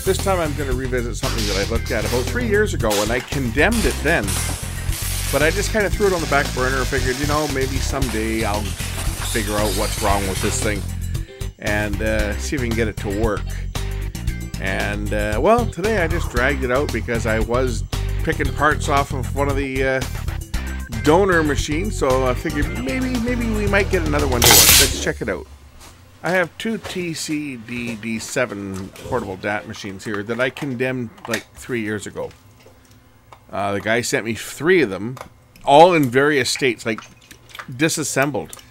This time I'm going to revisit something that I looked at about 3 years ago, and I condemned it then. But I just kind of threw it on the back burner and figured, you know, maybe someday I'll figure out what's wrong with this thing and see if we can get it to work. And, well, today I just dragged it out because I was picking parts off of one of the donor machines, so I figured maybe we might get another one to work. Let's check it out. I have two TCD-D7 portable DAT machines here that I condemned like 3 years ago. The guy sent me 3 of them, all in various states, like disassembled,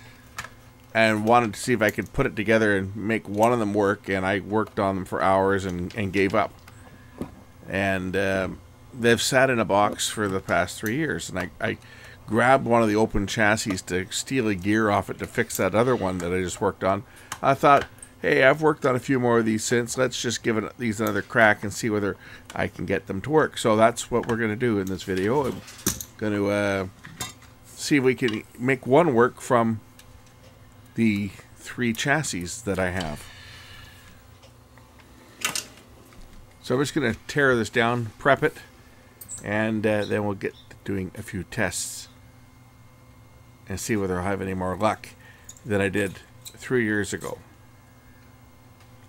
and wanted to see if I could put it together and make one of them work, and I worked on them for hours and gave up. And they've sat in a box for the past 3 years, and I grabbed one of the open chassis to steal a gear off it to fix that other one that I just worked on. I thought, hey, I've worked on a few more of these since. Let's just give these another crack and see whether I can get them to work. So that's what we're going to do in this video. I'm going to see if we can make one work from the 3 chassis that I have. So I'm just going to tear this down, prep it, and then we'll get doing a few tests and see whether I'll have any more luck than I did 3 years ago.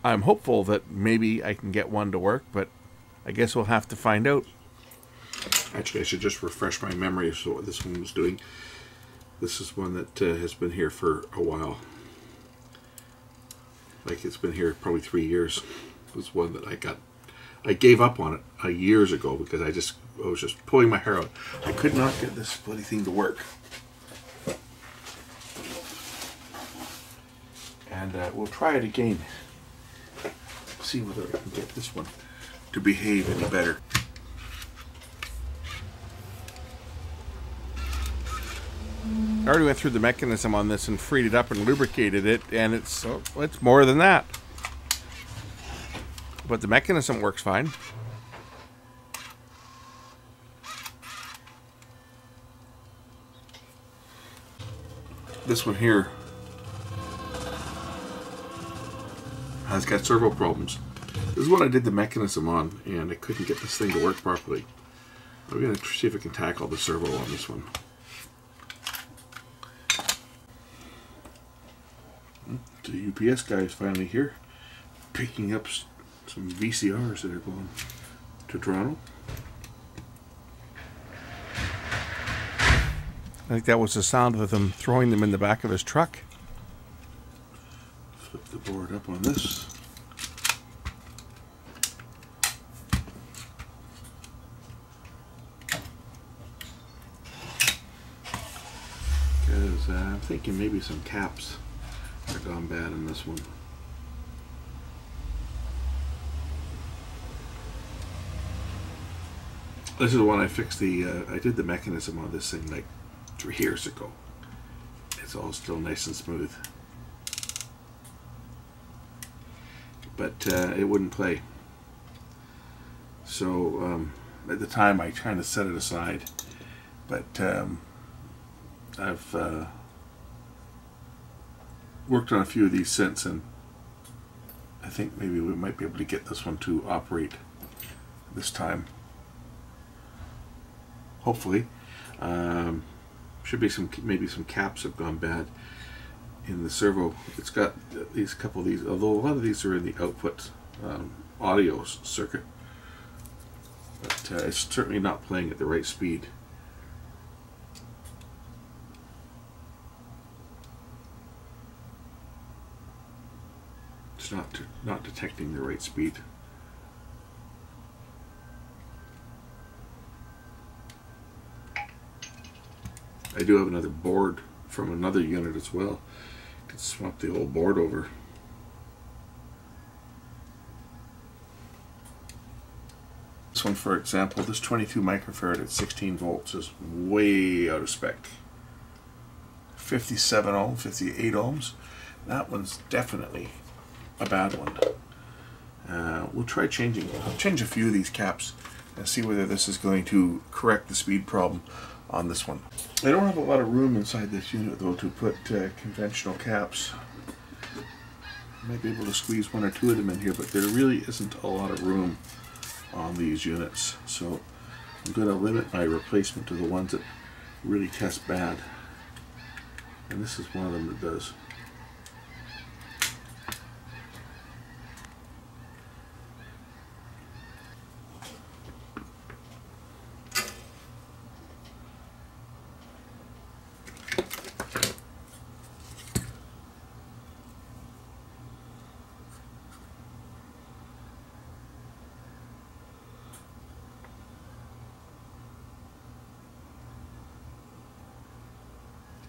I'm hopeful that maybe I can get one to work, but I guess we'll have to find out. Actually, I should just refresh my memory of what this one was doing. This is one that has been here for a while. Like, it's been here probably 3 years. It was one that I gave up on it years ago because I was just pulling my hair out. I could not get this bloody thing to work. And we'll try it again. See whether I can get this one to behave any better. I already went through the mechanism on this and freed it up and lubricated it, and it's more than that. But the mechanism works fine. This one here has got servo problems. This is what I did the mechanism on, and I couldn't get this thing to work properly. I'm going to see if I can tackle the servo on this one. The UPS guy is finally here, picking up some VCRs that are going to Toronto. I think that was the sound of them throwing them in the back of his truck. Flip the board up on this. Because I'm thinking maybe some caps are gone bad in this one. This is the one I fixed I did the mechanism on this thing like 3 years ago. It's all still nice and smooth. But it wouldn't play. So at the time I kind of set it aside. But I've worked on a few of these since, and I think maybe we might be able to get this one to operate this time. Hopefully. Should be maybe some caps have gone bad in the servo. It's got these couple of these, although a lot of these are in the output audio circuit, but it's certainly not playing at the right speed. It's not detecting the right speed. I do have another board from another unit as well. I could swap the old board over. This one, for example, this 22 microfarad at 16 volts is way out of spec. 57 ohms, 58 ohms. That one's definitely a bad one. We'll try changing. I'll change a few of these caps and see whether this is going to correct the speed problem on this one. I don't have a lot of room inside this unit though to put conventional caps. might be able to squeeze one or two of them in here, but there really isn't a lot of room on these units. So I'm going to limit my replacement to the ones that really test bad. And this is one of them that does.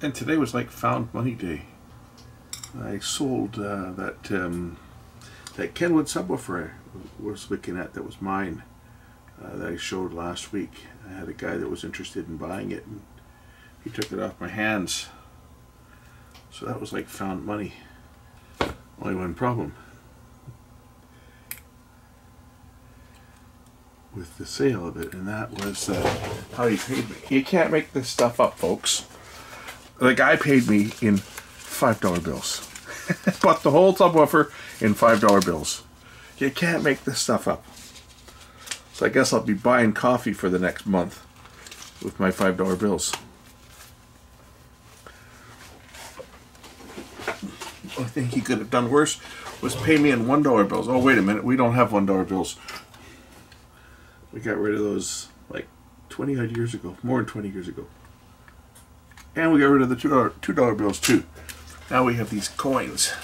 And today was like found money day. I sold that Kenwood subwoofer I was looking at, that was mine, that I showed last week. I had a guy that was interested in buying it, and he took it off my hands. So that was like found money. Only one problem with the sale of it, and that was how he paid me. You can't make this stuff up, folks. The guy paid me in $5 bills. Bought the whole subwoofer in $5 bills. You can't make this stuff up. So I guess I'll be buying coffee for the next month with my $5 bills. I think he could have done worse was pay me in $1 bills. Oh, wait a minute, we don't have $1 bills. We got rid of those like 20 odd years ago, more than 20 years ago. And we got rid of the $2 bills too. Now we have these coins.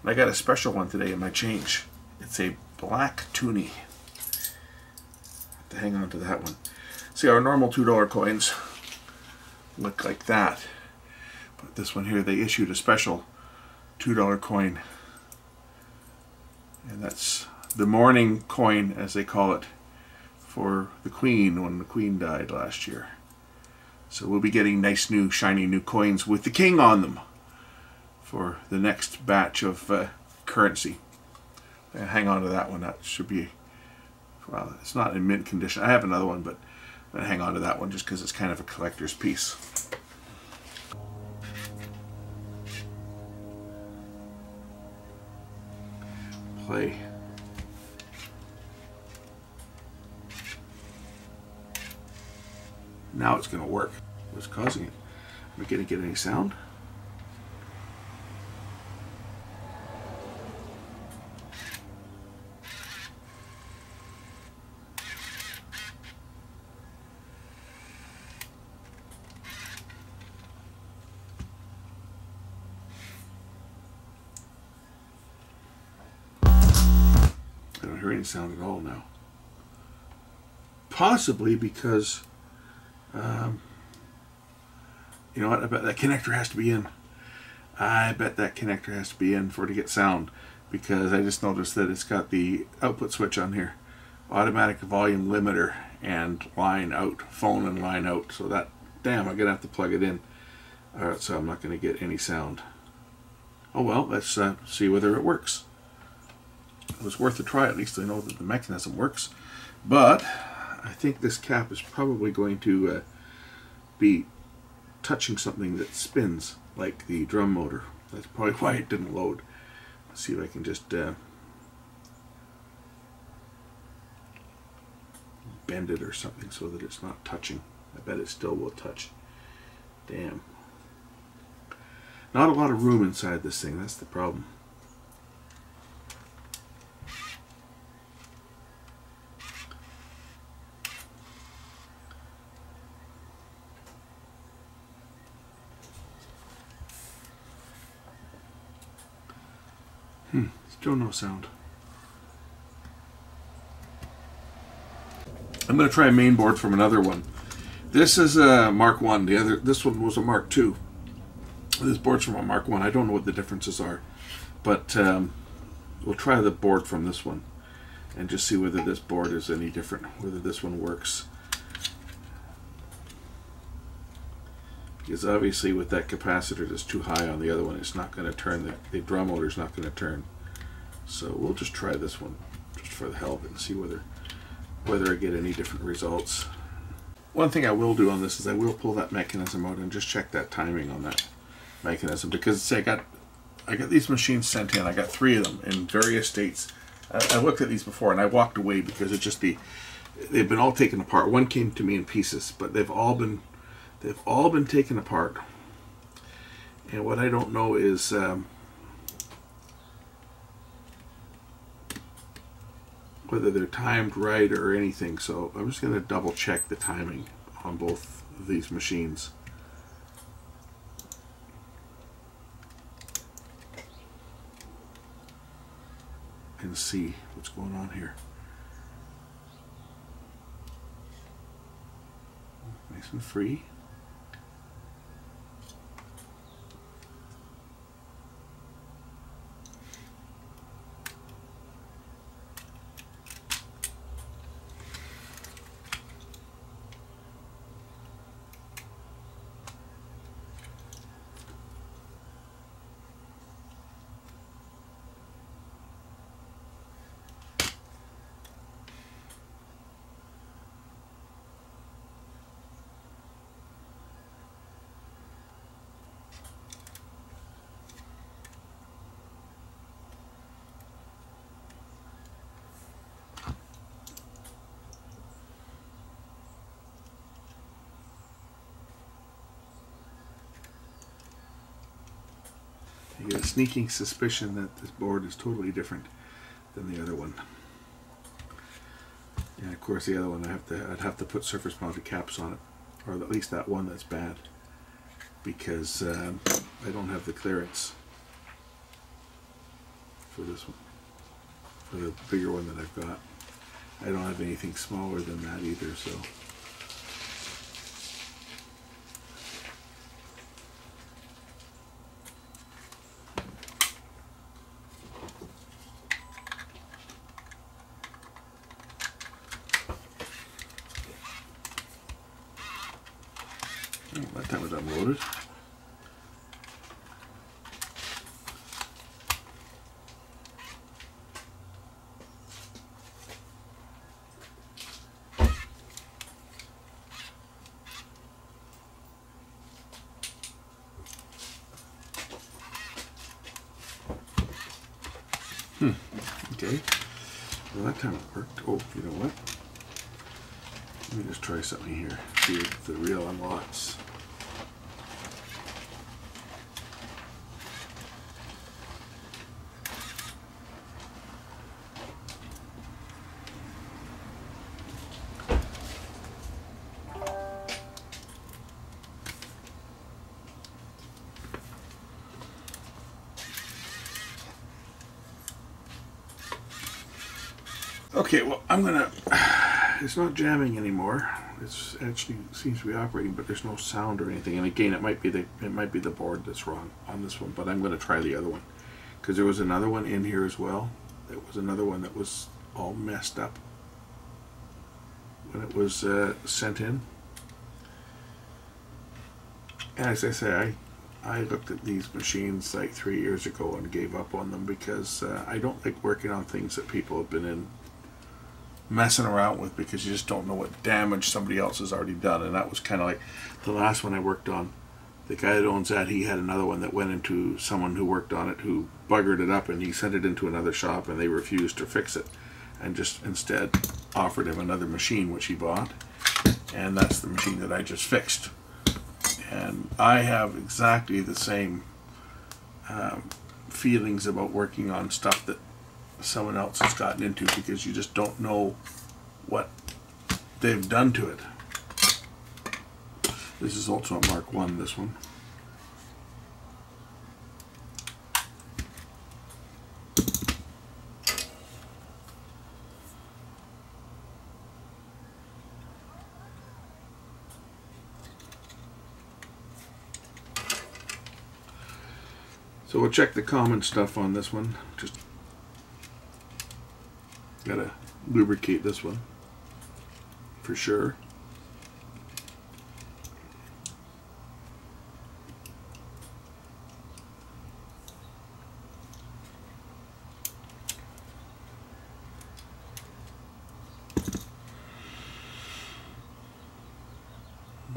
And I got a special one today in my change. It's a black toonie. Have to hang on to that one. See, our normal $2 coins look like that. But this one here, they issued a special $2 coin. And that's the mourning coin, as they call it, for the Queen when the Queen died last year. So we'll be getting nice new shiny new coins with the king on them for the next batch of currency. Hang on to that one. That should be, well, it's not in mint condition. I have another one, but I'm going to hang on to that one just because it's kind of a collector's piece. Play. Now it's going to work. What's causing it? Are we going to get any sound? I don't hear any sound at all now. Possibly because you know what, I bet that connector has to be in. I bet that connector has to be in for it to get sound, because I just noticed that it's got the output switch on here. Automatic volume limiter and line out, phone and line out. So that, damn, I'm going to have to plug it in. Alright, so I'm not going to get any sound. Oh well, let's see whether it works. It was worth a try, at least I know that the mechanism works. But I think this cap is probably going to be touching something that spins, like the drum motor. That's probably why it didn't load. Let's see if I can just bend it or something so that it's not touching. I bet it still will touch. Damn. Not a lot of room inside this thing, that's the problem. Still no sound. I'm going to try a main board from another one. This is a Mark 1. This one was a Mark 2. This board's from a Mark 1. I don't know what the differences are, but we'll try the board from this one and just see whether this board is any different, whether this one works. Because obviously with that capacitor that's too high on the other one, it's not going to turn, the drum motor's not going to turn. So we'll just try this one, just for the hell of it, and see whether I get any different results. One thing I will do on this is I will pull that mechanism out and just check that timing on that mechanism, because say I got I got these machines sent in. I got 3 of them in various states. I looked at these before and I walked away because they've been all taken apart. One came to me in pieces, but they've all been taken apart. And what I don't know is whether they're timed right or anything. So I'm just going to double check the timing on both of these machines. And see what's going on here. Nice and free. I get a sneaking suspicion that this board is totally different than the other one. And of course the other one I'd have to put surface mounted caps on it, or at least that one that's bad, because I don't have the clearance for this one, for the bigger one that I've got. I don't have anything smaller than that either, so. That time was unloaded. Okay. Well, that time it worked. Oh, you know what? Let me just try something here. See if the reel unlocks. Okay, well, I'm gonna. It's not jamming anymore. It's actually seems to be operating, but there's no sound or anything. And again, it might be the board that's wrong on this one. But I'm gonna try the other one because there was another one in here as well. There was another one that was all messed up when it was sent in. And as I say, I looked at these machines like 3 years ago and gave up on them because I don't like working on things that people have been messing around with, because you just don't know what damage somebody else has already done. And that was kind of like the last one I worked on. The guy that owns that, he had another one that went into someone who worked on it who buggered it up, and he sent it into another shop and they refused to fix it and just instead offered him another machine which he bought, and that's the machine that I just fixed. And I have exactly the same feelings about working on stuff that someone else has gotten into, because you just don't know what they've done to it. This is also a Mark 1, this one. So we'll check the common stuff on this one. Just gotta lubricate this one for sure.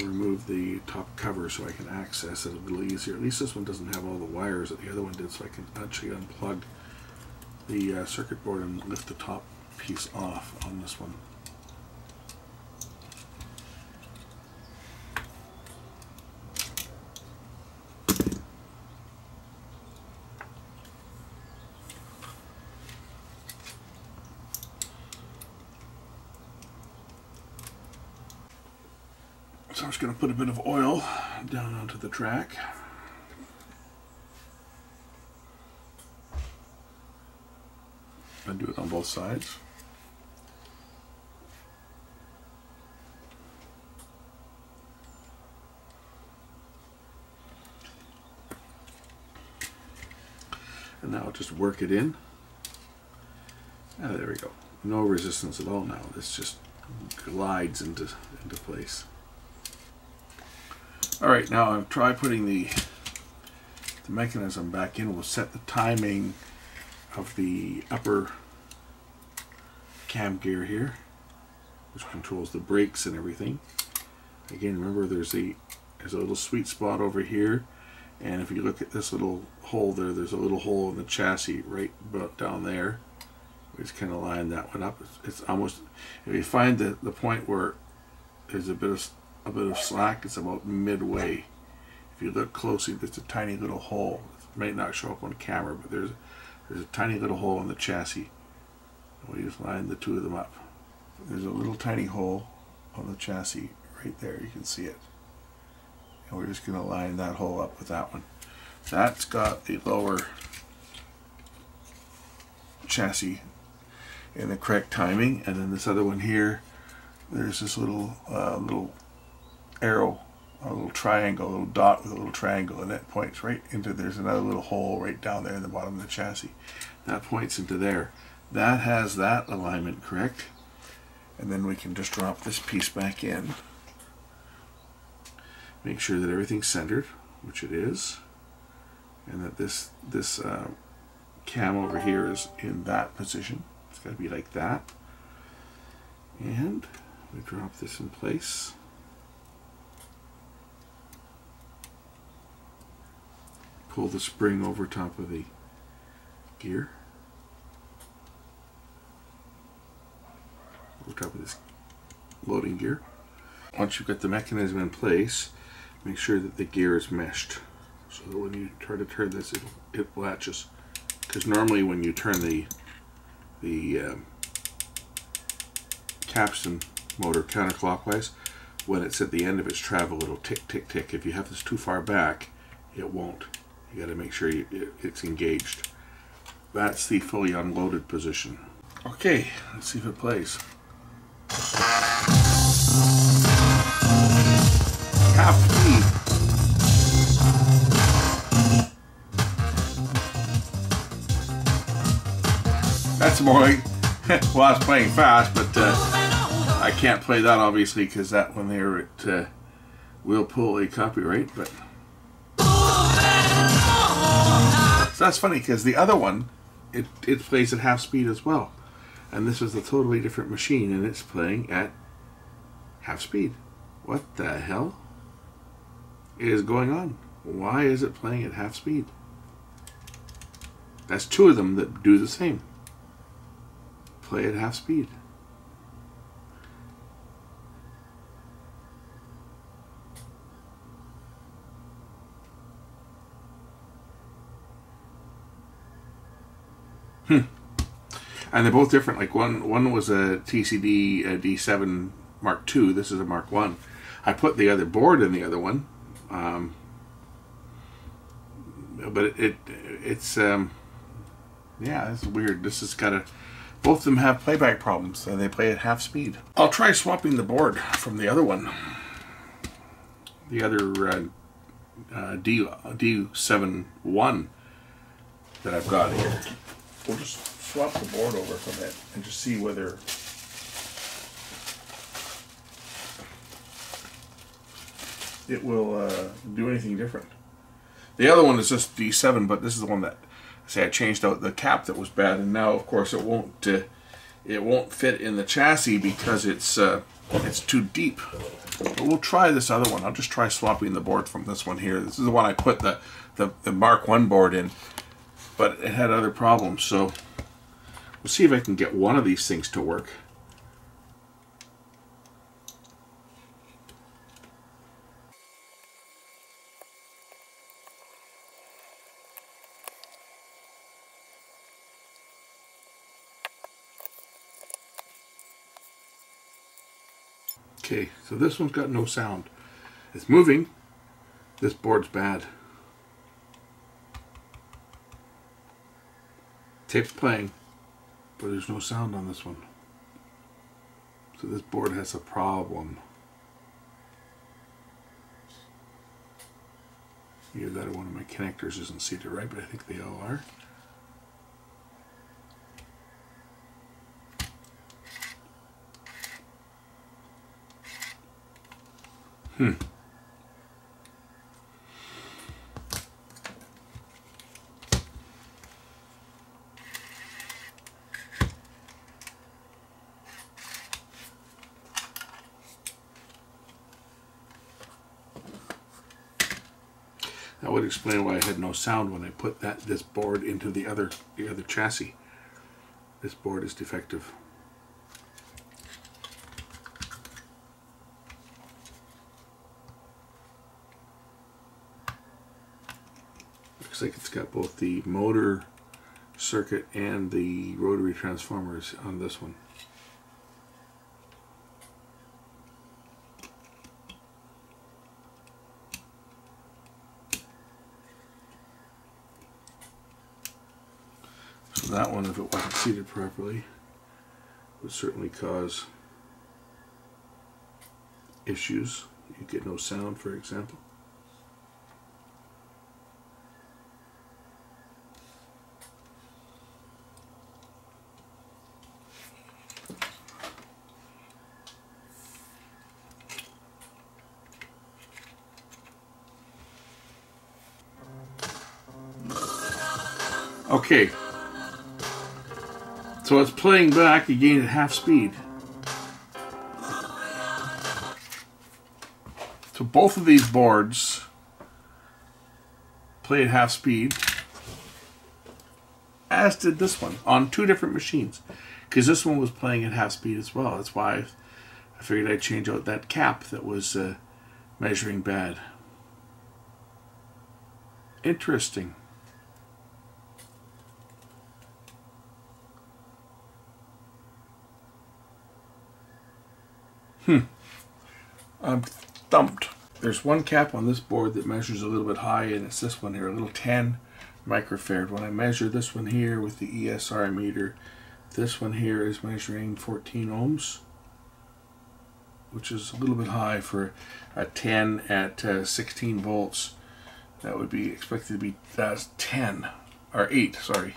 remove the top cover so I can access it a little easier. At least this one doesn't have all the wires that the other one did, so I can actually unplug the circuit board and lift the top piece off on this one. So I'm just going to put a bit of oil down onto the track. I do it on both sides. And now I'll just work it in. Ah, there we go. No resistance at all now. This just glides into place. Alright, now I'll try putting the mechanism back in. We'll set the timing of the upper cam gear here, which controls the brakes and everything. Again, remember there's a little sweet spot over here, and if you look at this little hole there, there's a little hole in the chassis right about down there. We just kind of line that one up. It's almost, if you find the point where there's a bit of slack, it's about midway. If you look closely, there's a tiny little hole. It might not show up on camera, but there's a tiny little hole in the chassis. And we just line the two of them up. There's a little tiny hole on the chassis right there. You can see it. And we're just going to line that hole up with that one. That's got the lower chassis in the correct timing, and then this other one here, there's this little arrow, a little triangle, a little dot with a little triangle, and that points right into, there's another little hole right down there in the bottom of the chassis. That points into there. That has that alignment correct. And then we can just drop this piece back in. Make sure that everything's centered, which it is. And that this cam over here is in that position. It's got to be like that. And we drop this in place. Pull the spring over top of the gear, over top of this loading gear. Once you've got the mechanism in place, make sure that the gear is meshed so that when you try to turn this, it latches. Because normally when you turn the capstan motor counterclockwise, when it's at the end of its travel, it'll tick, tick, tick. If you have this too far back, it won't. You got to make sure it's engaged. That's the fully unloaded position. Okay, let's see if it plays. Half speed. That's more like, well, I was playing fast, but I can't play that obviously because that one there, it will pull a copyright, but. So that's funny because the other one, it plays at half speed as well. And this is a totally different machine and it's playing at half speed. What the hell is going on? Why is it playing at half speed? That's two of them that do the same. Play at half speed. And they're both different. Like one was a TCD D7 Mark II. This is a Mark I. I put the other board in the other one, but it's yeah, it's weird. This has got a. Both of them have playback problems, and they play at half speed. I'll try swapping the board from the other one. The other D7-1 that I've got here. We'll just swap the board over from it and just see whether it will do anything different. The other one is just D7, but this is the one that, say, I changed out the cap that was bad, and now of course it won't it won't fit in the chassis because it's too deep. But we'll try this other one. I'll just try swapping the board from this one here. This is the one I put the Mark 1 board in, but it had other problems. So we'll see if I can get one of these things to work. Okay, so this one's got no sound. It's moving. This board's bad. Tape's playing, but there's no sound on this one. So this board has a problem. Either that or one of my connectors isn't seated right, but I think they all are. That would explain why I had no sound when I put this board into the other chassis. This board is defective. Looks like it's got both the motor circuit and the rotary transformers on this one. So that one, if it wasn't seated properly, would certainly cause issues. You get no sound, for example. Okay, so it's playing back again at half speed. So both of these boards play at half speed, as did this one, on two different machines. Because this one was playing at half speed as well. That's why I figured I'd change out that cap that was measuring bad. Interesting. I'm thumped. There's one cap on this board that measures a little bit high, and it's this one here, a little 10 microfarad. When I measure this one here with the ESR meter, this one here is measuring 14 ohms, which is a little bit high for a 10 at 16 volts. That would be expected to be 10 or 8, sorry.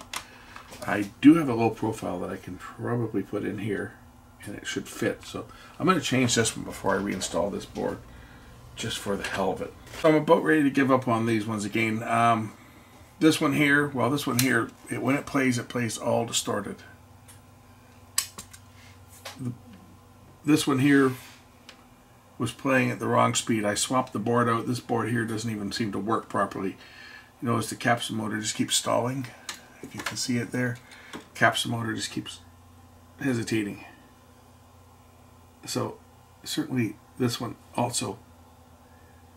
I do have a low profile that I can probably put in here, and it should fit. So I'm going to change this one before I reinstall this board, just for the hell of it. I'm about ready to give up on these ones again. This one here, well, this one here, when it plays all distorted. This one here was playing at the wrong speed. I swapped the board out. This board here doesn't even seem to work properly. You notice the capsule motor just keeps stalling. If you can see it there, capsule motor just keeps hesitating. So certainly this one also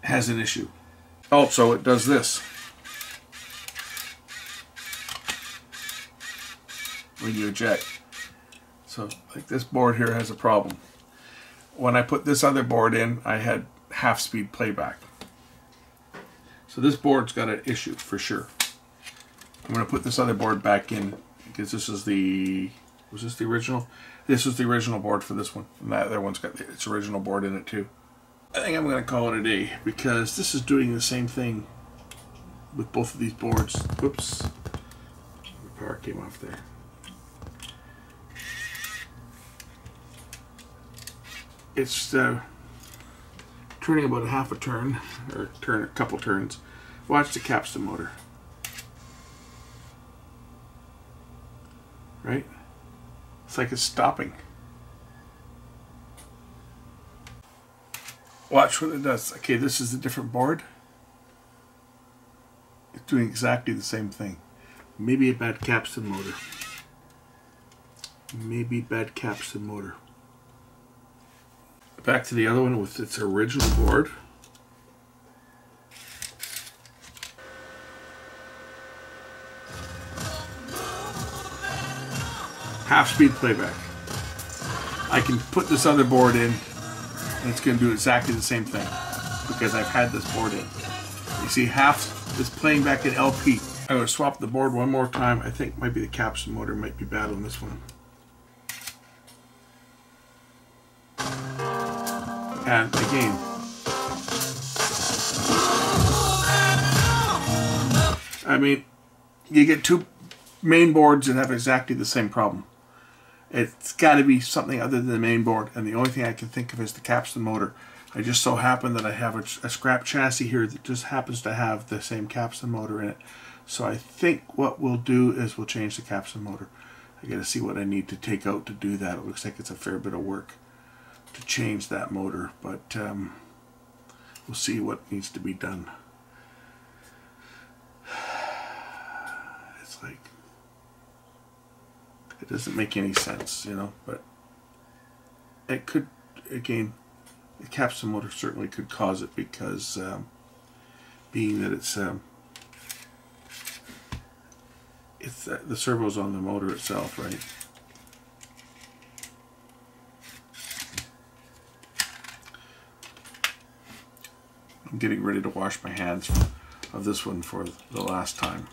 has an issue. Also, it does this when you eject. So like this board here has a problem. When I put this other board in, I had half speed playback. So this board's got an issue for sure. I'm going to put this other board back in because this is the, was this the original? This is the original board for this one. And that other one's got its original board in it too. I think I'm going to call it a day because this is doing the same thing with both of these boards. Whoops. The power came off there. It's turning about a half a turn, or a couple turns. Watch the capstan motor. Right? It's like it's stopping. Watch what it does. Okay, this is a different board. It's doing exactly the same thing. Maybe a bad capstan motor. Maybe bad capstan motor. Back to the other one with its original board. Half-speed playback. I can put this other board in and it's going to do exactly the same thing because I've had this board in. You see, half is playing back in LP. I'm going to swap the board one more time. I think maybe the capstan motor might be bad on this one. And again, I mean, you get two main boards that have exactly the same problem. It's got to be something other than the main board, and the only thing I can think of is the capstan motor. I just so happen that I have a scrap chassis here that just happens to have the same capstan motor in it. So I think what we'll do is we'll change the capstan motor. I got to see what I need to take out to do that. It looks like it's a fair bit of work to change that motor, but we'll see what needs to be done. It's like, it doesn't make any sense, you know, but it could, again, the capstan motor certainly could cause it because being that it's the servo's on the motor itself, right? I'm getting ready to wash my hands of this one for the last time.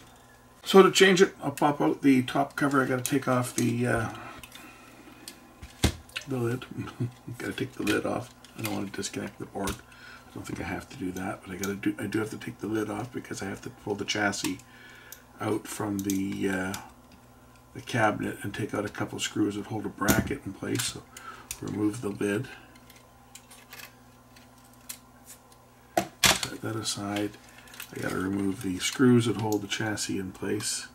So to change it, I'll pop out the top cover. I got to take off the lid. Got to take the lid off. I don't want to disconnect the board. I don't think I have to do that, but I do have to take the lid off because I have to pull the chassis out from the cabinet and take out a couple of screws that hold a bracket in place. So remove the lid. Set that aside. I got to remove the screws that hold the chassis in place.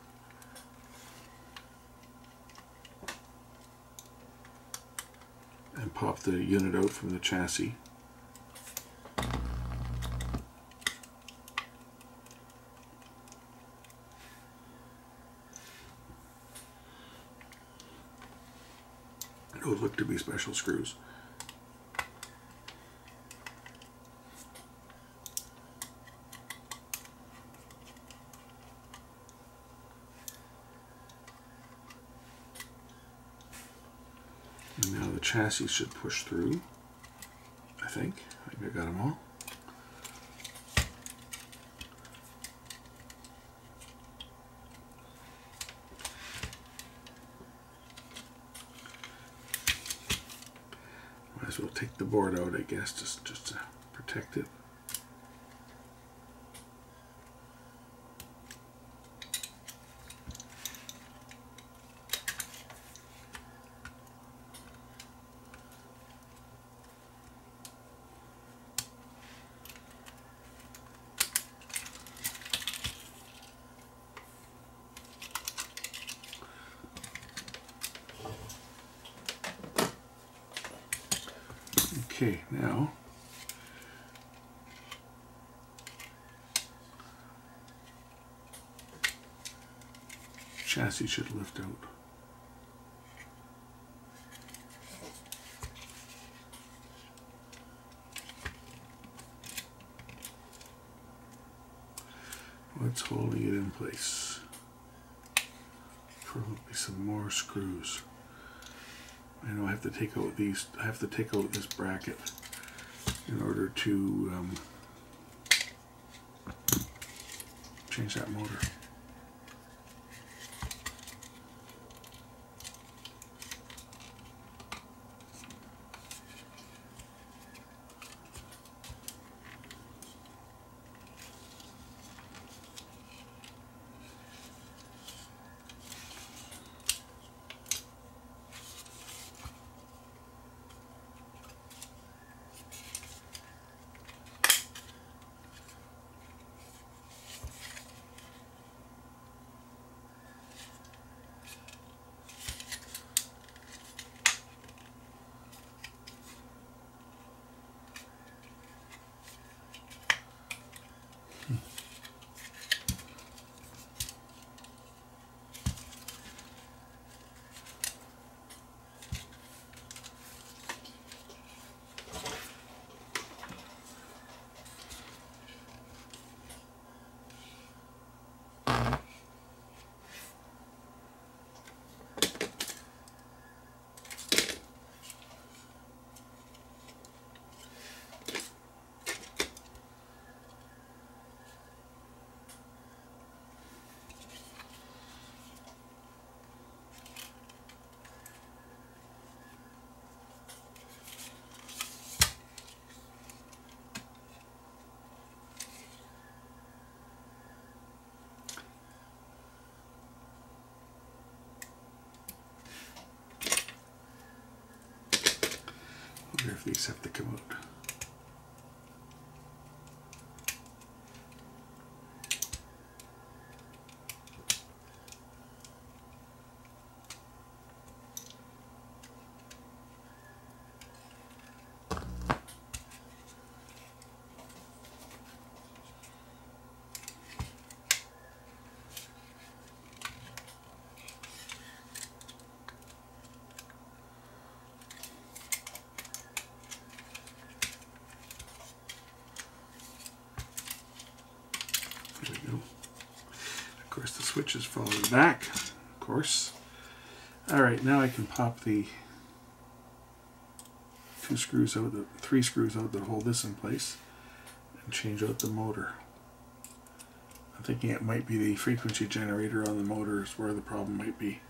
And pop the unit out from the chassis. Those look to be special screws. And now the chassis should push through, I think. I got them all. Might as well take the board out, I guess, just to protect it. Okay, now chassis should lift out. What's holding it in place? Probably some more screws. I know I have to take out these. I have to take out this bracket in order to change that motor. wonder if these have to come out. There we go. Of course, the switches follow the back, of course. All right, now I can pop the three screws out that hold this in place and change out the motor. I'm thinking it might be the frequency generator on the motor is where the problem might be.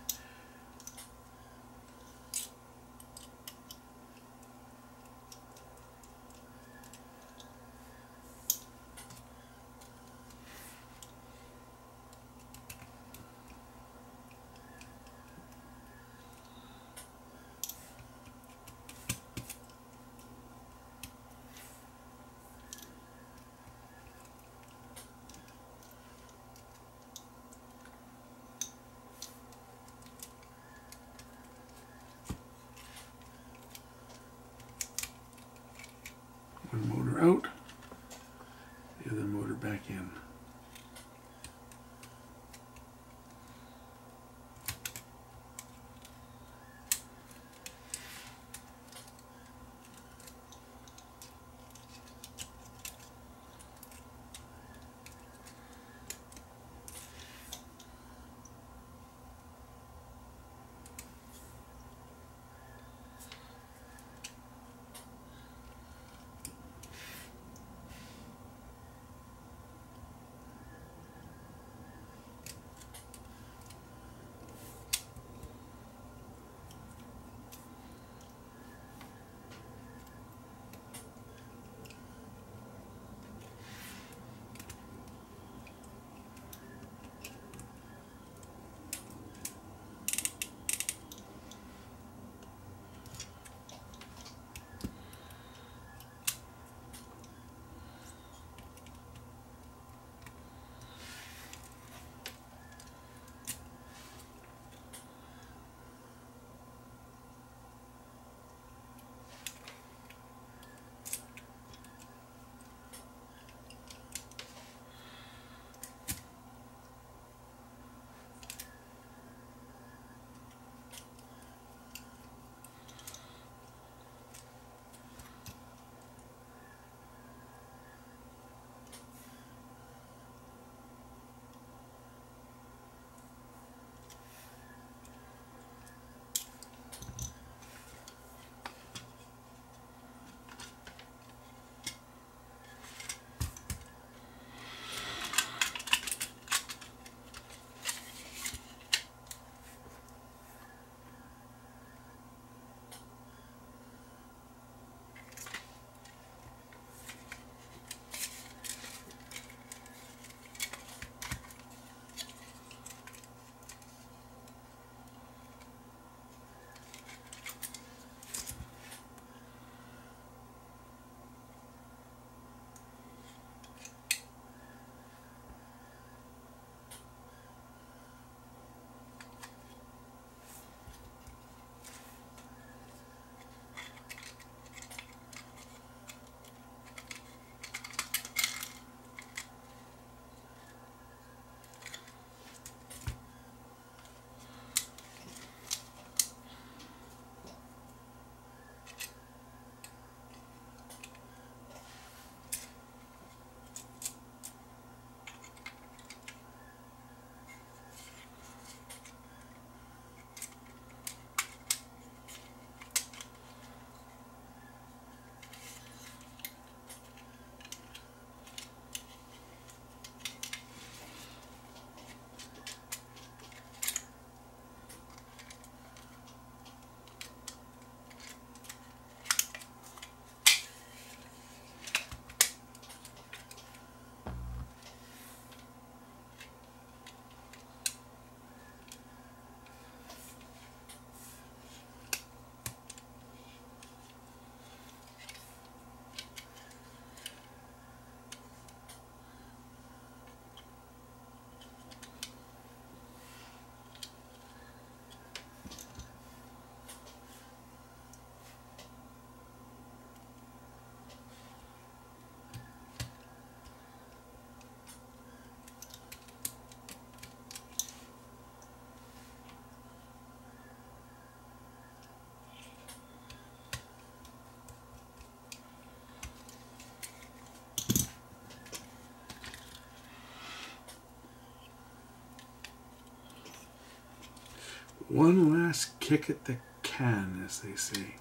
One last kick at the can, as they say.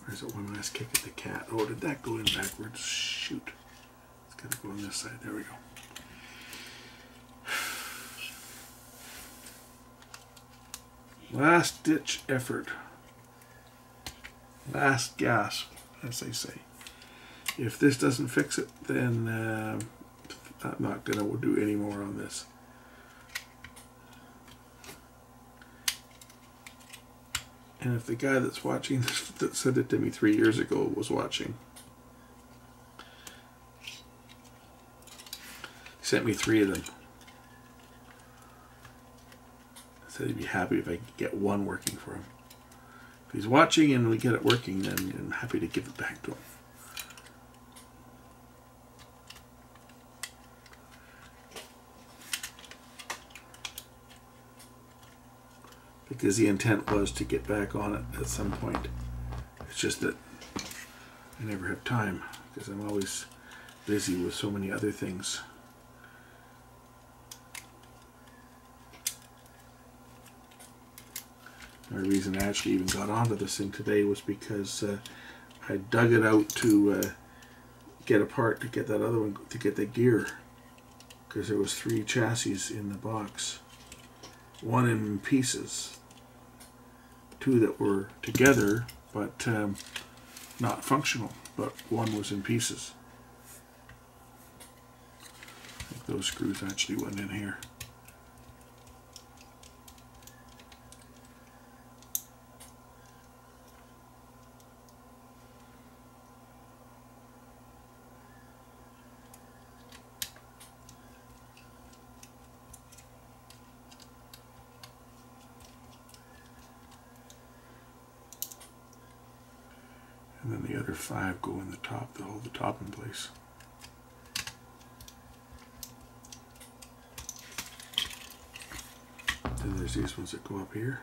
Or is it one last kick at the cat? Oh, did that go in backwards? Shoot. It's got to go on this side. There we go. Last ditch effort. Last gasp, as they say. If this doesn't fix it, then I'm not going to do any more on this. And if the guy that's watching this, that sent it to me 3 years ago, was watching, he sent me 3 of them. I said he'd be happy if I could get one working for him. If he's watching and we get it working, then I'm happy to give it back to him. Because the intent was to get back on it at some point. It's just that I never have time because I'm always busy with so many other things. The reason I actually even got onto this thing today was because I dug it out to get apart to get that other one, to get the gear, because there was 3 chassis in the box, 1 in pieces, 2 that were together but not functional, but 1 was in pieces. I think those screws actually went in here. And then the other 5 go in the top to hold the top in place. Then there's these ones that go up here.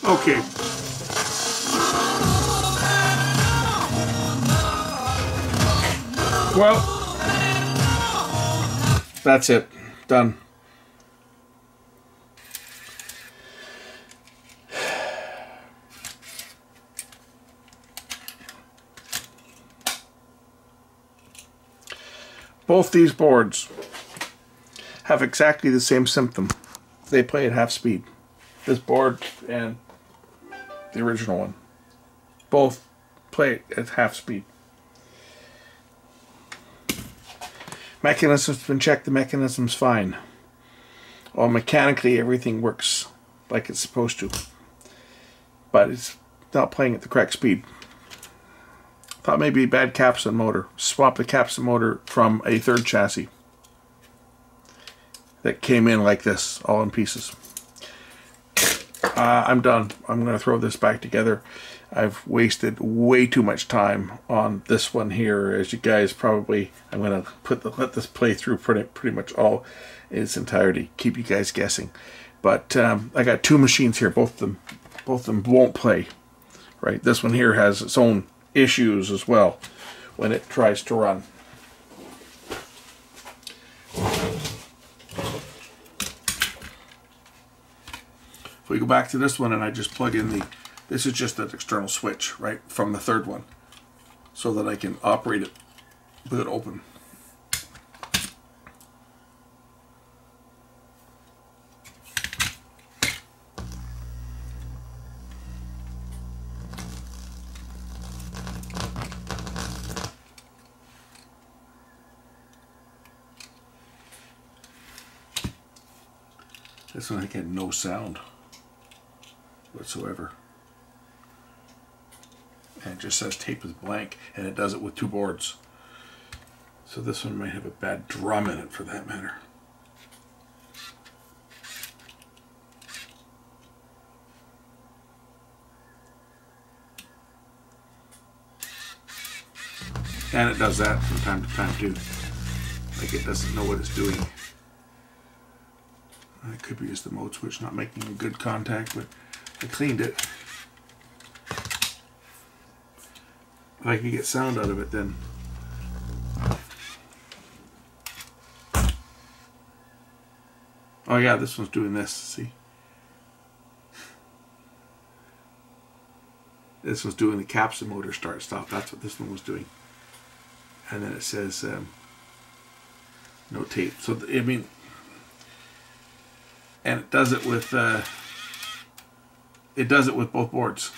Okay. Well, That's it. Done. Both these boards have exactly the same symptom. They play at half speed. This board and the original one. Both play at half speed. Mechanism's been checked. The mechanism's fine. Well, mechanically everything works like it's supposed to. But it's not playing at the correct speed. Thought maybe bad capstan motor. Swap the capstan motor from a third chassis that came in like this, all in pieces. I'm done. I'm going to throw this back together. I've wasted way too much time on this one here. As you guys probably, I'm going to let this play through pretty much all in its entirety. Keep you guys guessing. But I got two machines here. Both of them won't play. Right. This one here has its own issues as well when it tries to run. If we go back to this one and I just plug in this is just an external switch, right, from the third one, so that I can operate it with it open. This one I get no sound whatsoever. And it just says tape is blank, and it does it with two boards. So this one might have a bad drum in it for that matter. And it does that from time to time too. Like it doesn't know what it's doing. It could be just the mode switch not making a good contact, but I cleaned it. If I can get sound out of it, then oh yeah, this one's doing this, see? This was doing the capstan motor start stop. That's what this one was doing. And then it says no tape. So I mean, and it does it with both boards.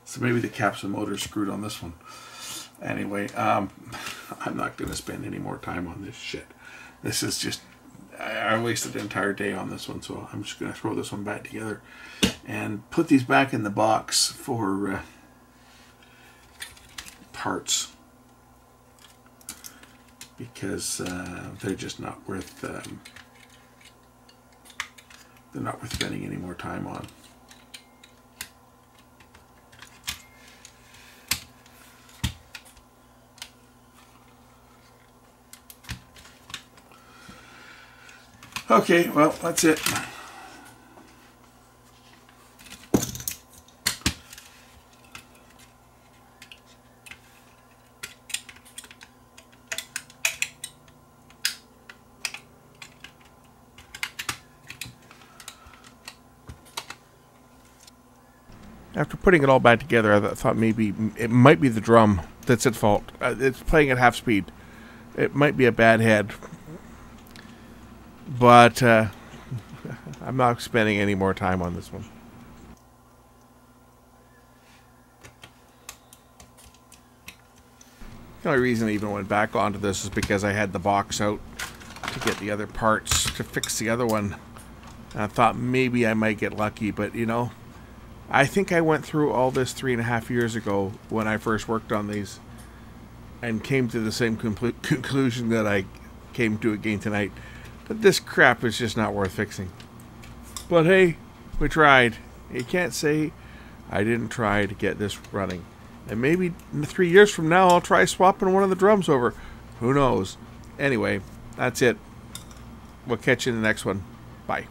So maybe the capstan motor is screwed on this one. Anyway, I'm not going to spend any more time on this shit. This is just, I wasted the entire day on this one, so I'm just going to throw this one back together and put these back in the box for parts, because they're just not worth they're not worth spending any more time on. Okay, well, that's it. After putting it all back together, I thought maybe it might be the drum that's at fault. It's playing at half speed. It might be a bad head. But I'm not spending any more time on this one. The only reason I even went back onto this is because I had the box out to get the other parts to fix the other one. And I thought maybe I might get lucky, but you know, I think I went through all this 3.5 years ago when I first worked on these and came to the same conclusion that I came to again tonight. But this crap is just not worth fixing. But hey, we tried. You can't say I didn't try to get this running. And maybe 3 years from now I'll try swapping one of the drums over. Who knows? Anyway, that's it. We'll catch you in the next one. Bye.